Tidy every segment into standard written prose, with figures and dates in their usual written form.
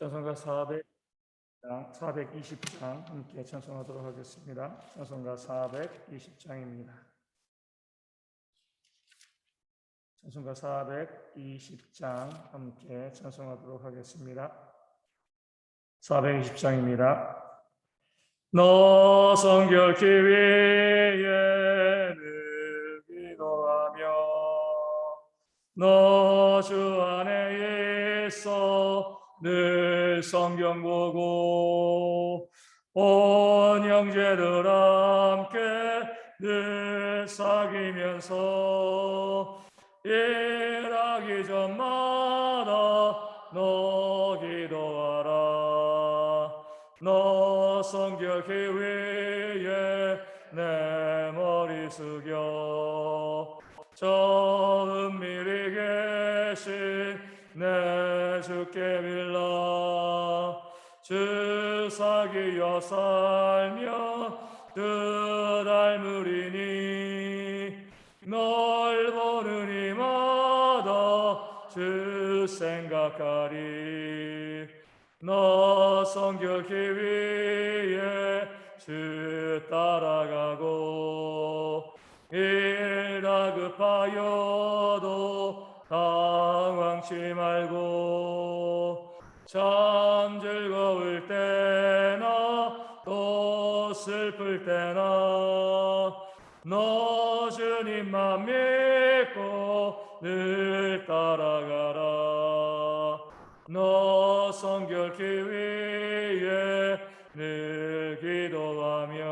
찬송가 420장 함께 찬송하도록 하겠습니다. 찬송가 420장입니다. 찬송가 420장 함께 찬송하도록 하겠습니다. 420장입니다. 너 성결케 위에 늘 기도하며 너 주 안에 있어 늘 성경 보고 온 형제들 함께 늘 사귀면서 일하기 전마다 너 기도하라. 너 성결케 위에 내 머리 숙여 저 은밀히 계신 내 주께 빌라. 주 사귀어 살며 주 닮으리니 널 보는 이마다 주 생각하리. 너 성결케 위에 주 따라가고 일 다급하여도 당황치 말고 참 즐거울 때나 또 슬플 때나 너 주님만 믿고 늘 따라가라. 너 성결케 위에 늘 기도하며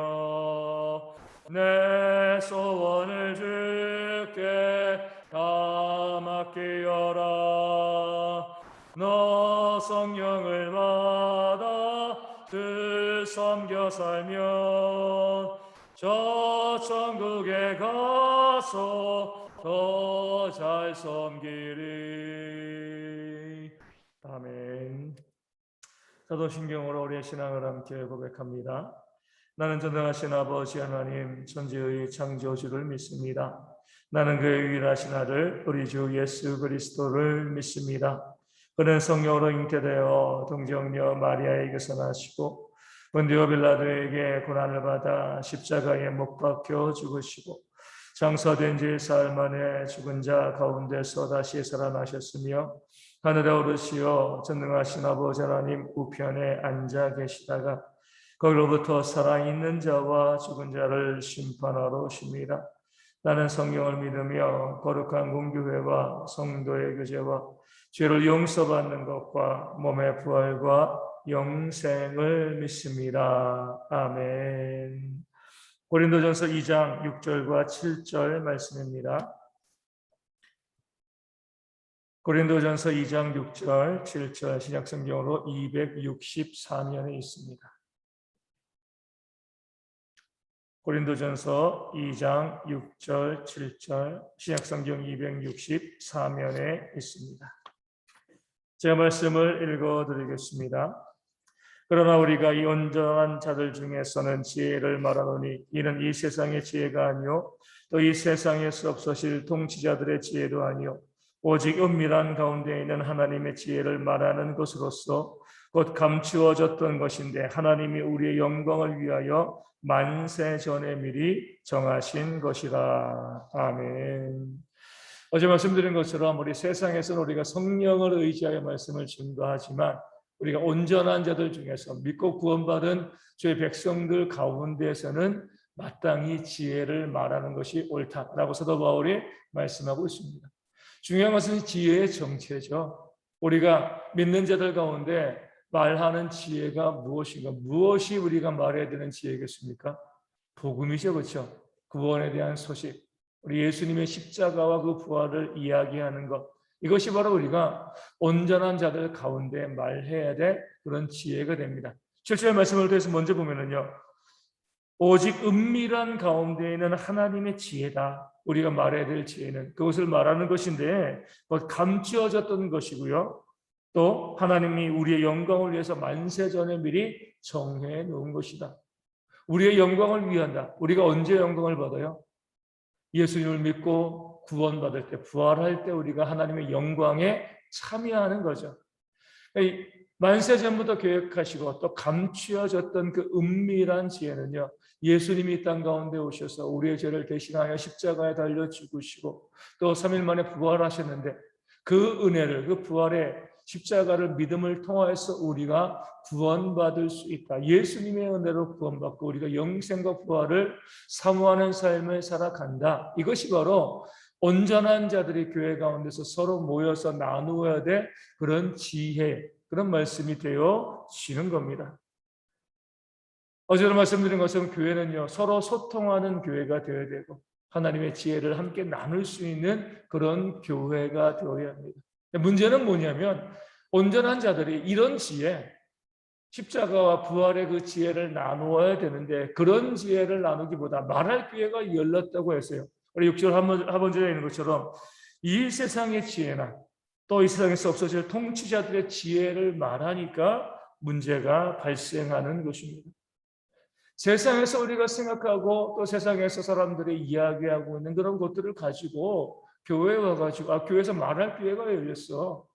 내 소원을 주께 다 맡기어라. 너 성령을 받아 주 섬겨 살면 저 천국에 가서 더 잘 섬기리. 아멘. 사도신경으로 우리의 신앙을 함께 고백합니다. 나는 전능하신 아버지 하나님 천지의 창조주를 믿습니다. 나는 그의 유일하신 아들 우리 주 예수 그리스도를 믿습니다. 그는 성령으로 잉태되어 동정녀 마리아에게서 나시고 본디오 빌라도에게 고난을 받아 십자가에 못 박혀 죽으시고 장사된 지 사흘 만에 죽은 자 가운데서 다시 살아나셨으며 하늘에 오르시어 전능하신 아버지 하나님 우편에 앉아 계시다가 거기로부터 살아있는 자와 죽은 자를 심판하러 오십니다. 나는 성령을 믿으며 거룩한 공교회와 성도의 교제와 죄를 용서받는 것과 몸의 부활과 영생을 믿습니다. 아멘. 고린도전서 2장 6절과 7절 말씀입니다. 고린도전서 2장 6절, 7절 신약성경으로 264면에 있습니다. 고린도전서 2장 6절, 7절 신약성경 264면에 있습니다. 제 말씀을 읽어드리겠습니다. 그러나 우리가 이 온전한 자들 중에서는 지혜를 말하노니 이는 이 세상의 지혜가 아니요 또 이 세상에서 없으실 통치자들의 지혜도 아니요 오직 은밀한 가운데 있는 하나님의 지혜를 말하는 것으로서 곧 감추어졌던 것인데 하나님이 우리의 영광을 위하여 만세 전에 미리 정하신 것이라. 아멘. 어제 말씀드린 것처럼 우리 세상에서는 우리가 성령을 의지하여 말씀을 증거하지만 우리가 온전한 자들 중에서 믿고 구원받은 주의 백성들 가운데에서는 마땅히 지혜를 말하는 것이 옳다라고 사도 바울이 말씀하고 있습니다. 중요한 것은 지혜의 정체죠. 우리가 믿는 자들 가운데 말하는 지혜가 무엇인가? 무엇이 우리가 말해야 되는 지혜겠습니까? 복음이죠, 그렇죠? 구원에 대한 소식, 우리 예수님의 십자가와 그 부활을 이야기하는 것, 이것이 바로 우리가 온전한 자들 가운데 말해야 될 그런 지혜가 됩니다. 7절 말씀을 통해서 먼저 보면은요, 오직 은밀한 가운데 있는 하나님의 지혜다. 우리가 말해야 될 지혜는 그것을 말하는 것인데 곧 감추어졌던 것이고요. 또 하나님이 우리의 영광을 위해서 만세전에 미리 정해 놓은 것이다. 우리의 영광을 위한다. 우리가 언제 영광을 받아요? 예수님을 믿고 구원받을 때, 부활할 때 우리가 하나님의 영광에 참여하는 거죠. 만세 전부터 계획하시고 또 감추어졌던 그 은밀한 지혜는요, 예수님이 이 땅 가운데 오셔서 우리의 죄를 대신하여 십자가에 달려 죽으시고 또 3일 만에 부활하셨는데, 그 은혜를, 그 부활의 십자가를 믿음을 통하여서 우리가 구원받을 수 있다. 예수님의 은혜로 구원받고 우리가 영생과 부활을 사모하는 삶을 살아간다. 이것이 바로 온전한 자들이 교회 가운데서 서로 모여서 나누어야 될 그런 지혜, 그런 말씀이 되어지는 겁니다. 어제도 말씀드린 것처럼 교회는요, 서로 소통하는 교회가 되어야 되고 하나님의 지혜를 함께 나눌 수 있는 그런 교회가 되어야 합니다. 문제는 뭐냐면, 온전한 자들이 이런 지혜, 십자가와 부활의 그 지혜를 나누어야 되는데, 그런 지혜를 나누기보다 말할 기회가 열렸다고 해서요, 우리 6절 하반절에 있는 것처럼 이 세상의 지혜나 또 이 세상에서 없어질 통치자들의 지혜를 말하니까 문제가 발생하는 것입니다. 세상에서 우리가 생각하고 또 세상에서 사람들이 이야기하고 있는 그런 것들을 가지고 교회에 와가지고 교회에서 말할 기회가 열렸어.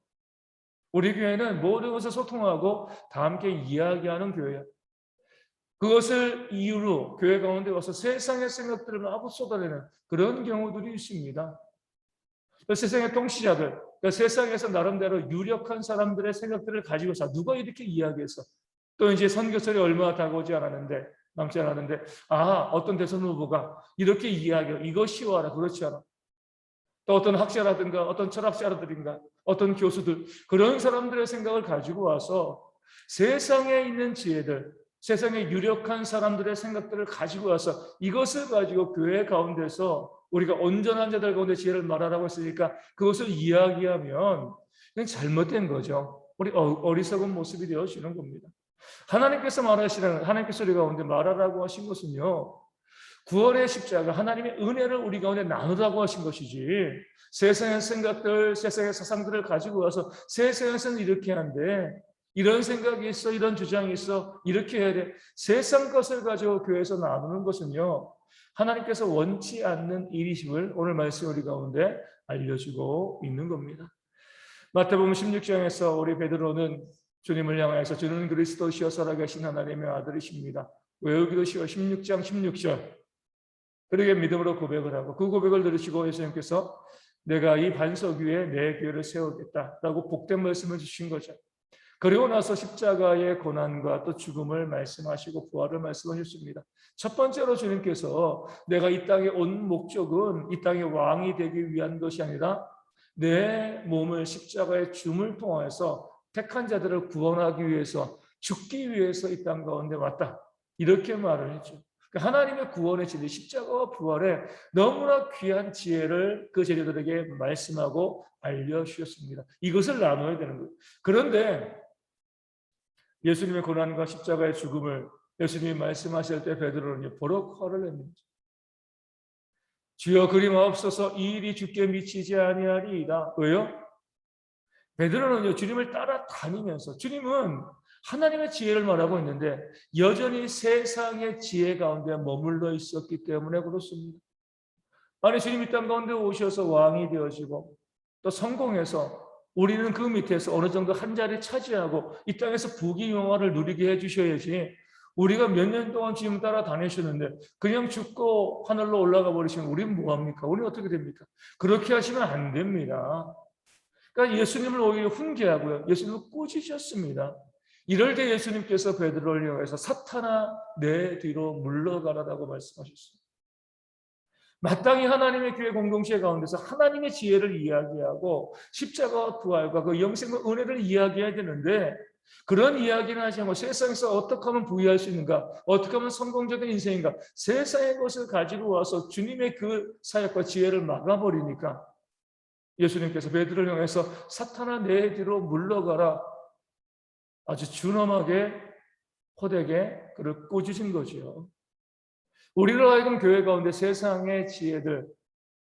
우리 교회는 모든 것을 소통하고 다 함께 이야기하는 교회야. 그것을 이유로 교회 가운데 와서 세상의 생각들을 마구 쏟아내는 그런 경우들이 있습니다. 세상의 통치자들, 그러니까 세상에서 나름대로 유력한 사람들의 생각들을 가지고서 누가 이렇게 이야기해서, 또 이제 선교설이 얼마 다가오지 않았는데, 남지 않았는데, 어떤 대선 후보가 이렇게 이야기해요. 이거 쉬워하라, 그렇지 않아. 또 어떤 학자라든가 어떤 철학자라든가 어떤 교수들, 그런 사람들의 생각을 가지고 와서 세상에 있는 지혜들, 세상에 유력한 사람들의 생각들을 가지고 와서 이것을 가지고 교회 가운데서 우리가 온전한 자들 가운데 지혜를 말하라고 했으니까 그것을 이야기하면 그냥 잘못된 거죠. 우리 어리석은 모습이 되어지는 겁니다. 하나님께서 말하시는, 하나님께서 우리 가운데 말하라고 하신 것은요, 구원의 십자가, 하나님의 은혜를 우리 가운데 나누라고 하신 것이지, 세상의 생각들, 세상의 사상들을 가지고 와서 세상에서는 이렇게 한대, 이런 생각이 있어, 이런 주장이 있어, 이렇게 해야 돼, 세상 것을 가지고 교회에서 나누는 것은요, 하나님께서 원치 않는 일이심을 오늘 말씀 우리 가운데 알려주고 있는 겁니다. 마태복음 16장에서 우리 베드로는 주님을 향하여서 주는 그리스도시여 살아계신 하나님의 아들이십니다, 외우기도 쉬워 16장 16절 그렇게 믿음으로 고백을 하고, 그 고백을 들으시고 예수님께서 내가 이 반석 위에 내 교회를 세우겠다라고 복된 말씀을 주신 거죠. 그리고 나서 십자가의 고난과 또 죽음을 말씀하시고 부활을 말씀하셨습니다. 첫 번째로 주님께서 내가 이 땅에 온 목적은 이 땅의 왕이 되기 위한 것이 아니라 내 몸을 십자가의 죽음을 통해서 택한 자들을 구원하기 위해서, 죽기 위해서 이 땅 가운데 왔다, 이렇게 말을 했죠. 하나님의 구원의 진리, 십자가와 부활에 너무나 귀한 지혜를 그 제자들에게 말씀하고 알려주셨습니다. 이것을 나눠야 되는 거예요. 그런데 예수님의 고난과 십자가의 죽음을 예수님이 말씀하실 때 베드로는 버럭 화를 냅니다. 주여 그리 마옵소서, 이 일이 주께 미치지 아니하리이다. 왜요? 베드로는요, 주님을 따라다니면서, 주님은 하나님의 지혜를 말하고 있는데 여전히 세상의 지혜 가운데 머물러 있었기 때문에 그렇습니다. 아니, 주님 이 땅 가운데 오셔서 왕이 되어지고 또 성공해서 우리는 그 밑에서 어느 정도 한 자리 차지하고 이 땅에서 부귀영화를 누리게 해주셔야지, 우리가 몇 년 동안 주님 따라 다니셨는데 그냥 죽고 하늘로 올라가 버리시면 우리는 뭐합니까? 우리는 어떻게 됩니까? 그렇게 하시면 안 됩니다. 그러니까 예수님을 오히려 훈계하고요, 예수님을 꾸짖으셨습니다. 이럴 때 예수님께서 베드로를 향해서 사탄아 내 뒤로 물러가라라고 말씀하셨습니다. 마땅히 하나님의 교회 공동체 가운데서 하나님의 지혜를 이야기하고 십자가와 부활과 그 영생과 은혜를 이야기해야 되는데, 그런 이야기는 하지 않고 세상에서 어떻게 하면 부유할 수 있는가, 어떻게 하면 성공적인 인생인가, 세상의 것을 가지고 와서 주님의 그 사역과 지혜를 막아버리니까 예수님께서 베드로를 향해서 사탄아 내 뒤로 물러가라, 아주 준엄하게 호되게 그를 꾸짖은 거죠. 우리로 하여금 교회 가운데 세상의 지혜들,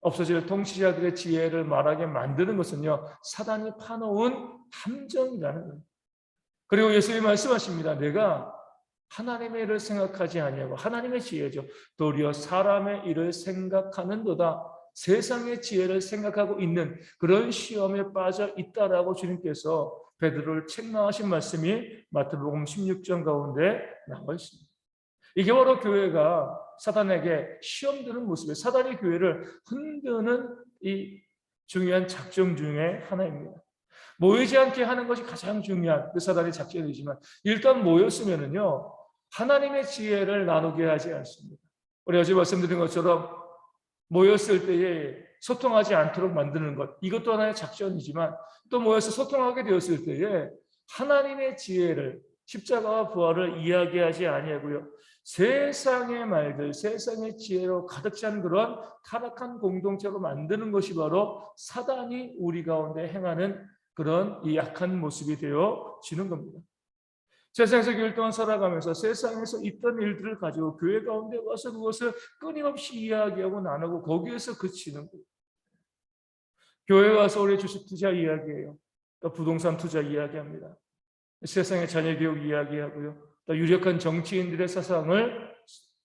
없어질 통치자들의 지혜를 말하게 만드는 것은요, 사단이 파놓은 함정이라는 거예요. 그리고 예수님이 말씀하십니다. 내가 하나님의 일을 생각하지 아니하고, 하나님의 지혜죠, 도리어 사람의 일을 생각하는도다. 세상의 지혜를 생각하고 있는 그런 시험에 빠져 있다라고 주님께서 베드로를 책망하신 말씀이 마태복음 16장 가운데 나와 있습니다. 이게 바로 교회가 사단에게 시험 드는 모습이에요. 사단이 교회를 흔드는 이 중요한 작정 중에 하나입니다. 모이지 않게 하는 것이 가장 중요한 그 사단의 작전이지만 일단 모였으면은요 하나님의 지혜를 나누게 하지 않습니다. 우리 어제 말씀드린 것처럼 모였을 때에 소통하지 않도록 만드는 것, 이것도 하나의 작전이지만 또 모여서 소통하게 되었을 때에 하나님의 지혜를, 십자가와 부활을 이야기하지 아니하고요 세상의 말들, 세상의 지혜로 가득 찬 그런 타락한 공동체로 만드는 것이 바로 사단이 우리 가운데 행하는 그런 이 약한 모습이 되어지는 겁니다. 세상에서 교회 동안 살아가면서 세상에서 있던 일들을 가지고 교회 가운데 와서 그것을 끊임없이 이야기하고 나누고 거기에서 그치는 거예요. 교회에 와서 우리 주식 투자 이야기해요. 또 부동산 투자 이야기합니다. 세상의 자녀 교육 이야기하고요. 또 유력한 정치인들의 사상을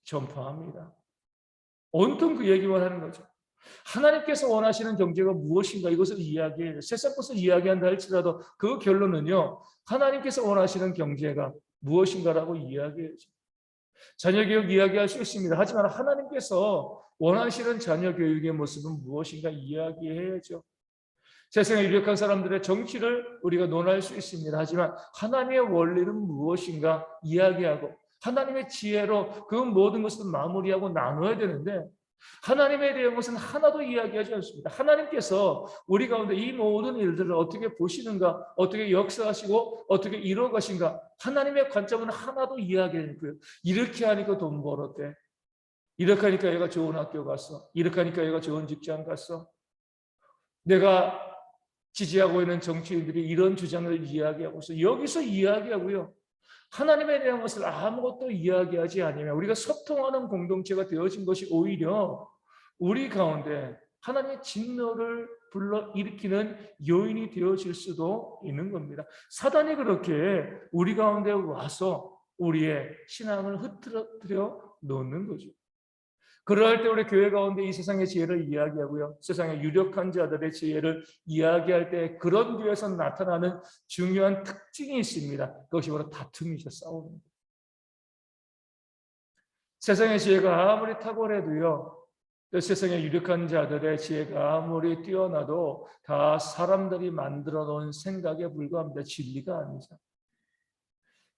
전파합니다. 온통 그 얘기만 하는 거죠. 하나님께서 원하시는 경제가 무엇인가 이것을 이야기해요. 세상 것을 이야기한다 할지라도 그 결론은요. 하나님께서 원하시는 경제가 무엇인가라고 이야기해야죠. 자녀 교육 이야기할 수 있습니다. 하지만 하나님께서 원하시는 자녀 교육의 모습은 무엇인가 이야기해야죠. 세상에 유력한 사람들의 정치를 우리가 논할 수 있습니다. 하지만 하나님의 원리는 무엇인가 이야기하고 하나님의 지혜로 그 모든 것을 마무리하고 나눠야 되는데 하나님에 대한 것은 하나도 이야기하지 않습니다. 하나님께서 우리 가운데 이 모든 일들을 어떻게 보시는가, 어떻게 역사하시고 어떻게 이루어가신가, 하나님의 관점은 하나도 이야기하지 않고요. 이렇게 하니까 돈 벌었대. 이렇게 하니까 얘가 좋은 학교 갔어. 이렇게 하니까 얘가 좋은 직장 갔어. 내가 지지하고 있는 정치인들이 이런 주장을 이야기하고 있어. 여기서 이야기하고요. 하나님에 대한 것을 아무것도 이야기하지 않으면 우리가 소통하는 공동체가 되어진 것이 오히려 우리 가운데 하나님의 진노를 불러일으키는 요인이 되어질 수도 있는 겁니다. 사단이 그렇게 우리 가운데 와서 우리의 신앙을 흐트러뜨려 놓는 거죠. 그러할 때 우리 교회 가운데 이 세상의 지혜를 이야기하고요. 세상의 유력한 자들의 지혜를 이야기할 때 그런 교회에서 나타나는 중요한 특징이 있습니다. 그것이 바로 다툼이죠. 싸움입니다. 세상의 지혜가 아무리 탁월해도요. 세상의 유력한 자들의 지혜가 아무리 뛰어나도 다 사람들이 만들어 놓은 생각에 불과합니다. 진리가 아니죠.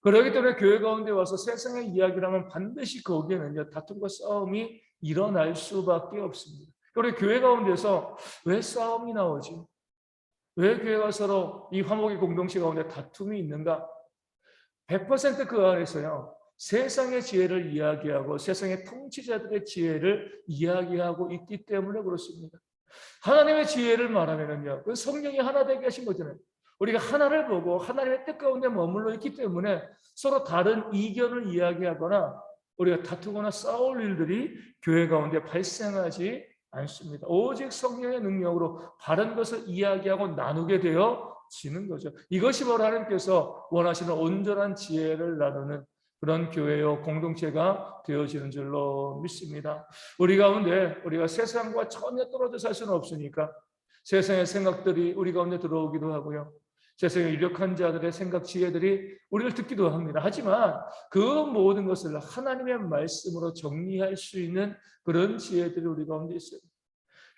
그렇기 때문에 교회 가운데 와서 세상의 이야기를 하면 반드시 거기에는요. 다툼과 싸움이 일어날 수밖에 없습니다. 우리 교회 가운데서 왜 싸움이 나오지? 왜 교회가 서로 이 화목의 공동체 가운데 다툼이 있는가? 100% 그 안에서요. 세상의 지혜를 이야기하고 세상의 통치자들의 지혜를 이야기하고 있기 때문에 그렇습니다. 하나님의 지혜를 말하면은요. 그 성령이 하나 되게 하신 거잖아요. 우리가 하나를 보고 하나님의 뜻 가운데 머물러 있기 때문에 서로 다른 이견을 이야기하거나 우리가 다투거나 싸울 일들이 교회 가운데 발생하지 않습니다. 오직 성령의 능력으로 바른 것을 이야기하고 나누게 되어지는 거죠. 이것이 바로 하나님께서 원하시는 온전한 지혜를 나누는 그런 교회요 공동체가 되어지는 줄로 믿습니다. 우리 가운데 우리가 세상과 전혀 떨어져 살 수는 없으니까 세상의 생각들이 우리 가운데 들어오기도 하고요. 세상의 유력한 자들의 생각, 지혜들이 우리를 듣기도 합니다. 하지만 그 모든 것을 하나님의 말씀으로 정리할 수 있는 그런 지혜들이 우리 가운데 있어요.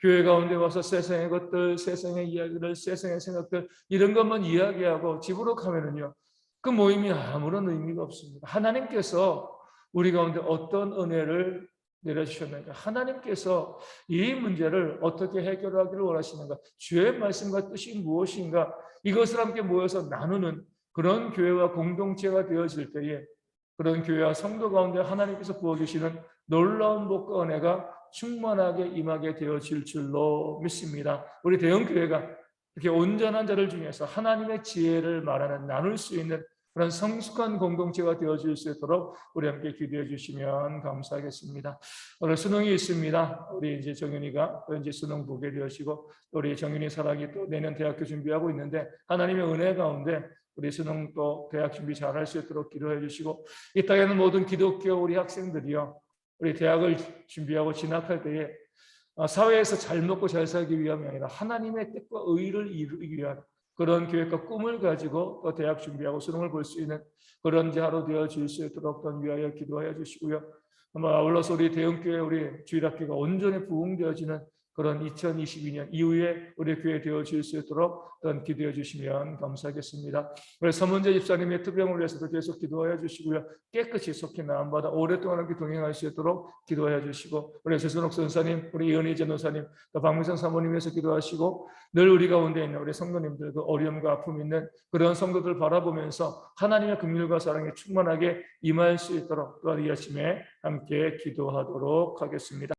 교회 가운데 와서 세상의 것들, 세상의 이야기들, 세상의 생각들 이런 것만 이야기하고 집으로 가면은요. 그 모임이 아무런 의미가 없습니다. 하나님께서 우리 가운데 어떤 은혜를 내려주셨는가? 하나님께서 이 문제를 어떻게 해결하기를 원하시는가? 주의 말씀과 뜻이 무엇인가? 이것을 함께 모여서 나누는 그런 교회와 공동체가 되어질 때에 그런 교회와 성도 가운데 하나님께서 부어주시는 놀라운 복과 은혜가 충만하게 임하게 되어질 줄로 믿습니다. 우리 대형교회가 이렇게 온전한 자를 중에서 하나님의 지혜를 말하는 나눌 수 있는 그런 성숙한 공동체가 되어질 수 있도록 우리 함께 기도해 주시면 감사하겠습니다. 오늘 수능이 있습니다. 우리 이제 정윤이가 또 이제 수능 보게 되시고 우리 정윤이 사랑이 또 내년 대학교 준비하고 있는데 하나님의 은혜 가운데 우리 수능 또 대학 준비 잘할 수 있도록 기도해 주시고 이 땅에는 모든 기독교 우리 학생들이요 우리 대학을 준비하고 진학할 때에 사회에서 잘 먹고 잘 살기 위함이 아니라 하나님의 뜻과 의를 이루기 위한 그런 계획과 꿈을 가지고 또 대학 준비하고 수능을 볼 수 있는 그런 하루 되어 주실 수 있도록 또 위하여 기도하여 주시고요. 아울러서 우리 대형교회 우리 주일학교가 온전히 부흥되어지는 그런 2022년 이후에 우리 교회 되어 주실 수 있도록 또 기도해 주시면 감사하겠습니다. 우리 서문재 집사님의 투병을 위해서도 계속 기도하여 주시고요. 깨끗이 속히 나음받아 오랫동안 함께 동행할 수 있도록 기도하여 주시고, 우리 최순옥 선사님, 우리 이은희 전도사님, 또 박미선 사모님 위해서 기도하시고, 늘 우리 가운데 있는 우리 성도님들 그 어려움과 아픔 있는 그런 성도들 바라보면서 하나님의 긍휼과 사랑이 충만하게 임할 수 있도록 또한 이 아침에 함께 기도하도록 하겠습니다.